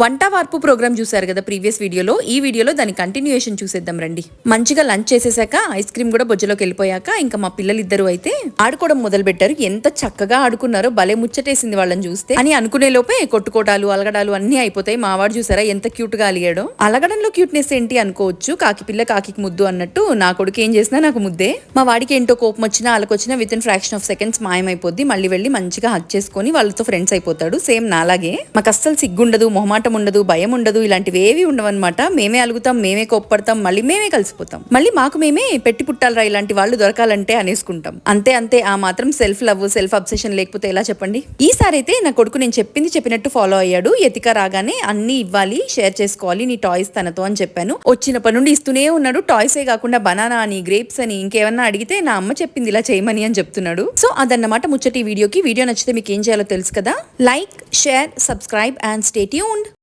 వంట వార్పు ప్రోగ్రామ్ చూసారు కదా ప్రీవియస్ వీడియోలో. ఈ వీడియోలో దాని కంటిన్యూయేషన్ చూసేద్దాం రండి. మంచిగా లంచ్ చేసేసాక ఐస్ క్రీమ్ కూడా బొజ్జలోకి వెళ్ళిపోయాక ఇంకా మా పిల్లలిద్దరూ అయితే ఆడుకోవడం మొదలు పెట్టారు. ఎంత చక్కగా ఆడుకున్నారో, భలే ముచ్చటేసింది వాళ్ళని చూస్తే అని అనుకునే లోపే కొట్టుకోటాలు అలగడాలు అన్ని అయిపోతాయి. మావాడు చూసారా ఎంత క్యూట్ గా అలిగాడో. అలగడంలో క్యూట్నెస్ ఏంటి అనుకోవచ్చు, కాకి పిల్ల కాకి ముద్దు అన్నట్టు నా కొడుకు ఏం చేసినా నాకు ముద్దే. మా వాడికి ఏంటో కోపం వచ్చినా అలకొచ్చినా within fraction of seconds మాయమైపోద్ది. మళ్ళీ వెళ్ళి మంచిగా హక్ చేసుకుని వాళ్ళతో ఫ్రెండ్స్ అయిపోతాడు. సేమ్ నాలాగే. మాకు అస్సలు సిగ్గుండదు, మొహమాటం ఉండదు, భయం ఉండదు, ఇలాంటివి ఏవి ఉండవన్నమాట. మేమే అలుగుతాం, మేమే కోప్పడతాం, మళ్ళీ మేమే కలిసిపోతాం. మళ్ళీ మాకు మేమే పెట్టి పుట్టాలరా ఇలాంటి వాళ్ళు దొరకాలంటే అనేసుకుంటాం. అంతే అంతే. ఆ మాత్రం సెల్ఫ్ లవ్, సెల్ఫ్ అబ్సెషన్ లేకపోతే ఎలా చెప్పండి. ఈసారి అయితే నా కొడుకు నేను చెప్పింది చెప్పినట్టు ఫాలో అయ్యాడు. ఎతిక రాగానే అన్ని ఇవ్వాలి, షేర్ చేసుకోవాలి నీ టాయ్స్ తనతో అని చెప్పాను. వచ్చినప్పటి నుండి ఇస్తూనే ఉన్నాడు. టాయ్సే కాకుండా బనానా అని, గ్రేప్స్ అని, ఇంకేమన్నా అడిగితే నా అమ్మ చెప్పింది ఇలా చేయమని అని చెప్తున్నాడు. సో అదన్నమాట ముచ్చటి వీడియోకి. వీడియో నచ్చితే మీకు ఏం చేయాలో తెలుసు కదా. Like, share, subscribe and stay tuned.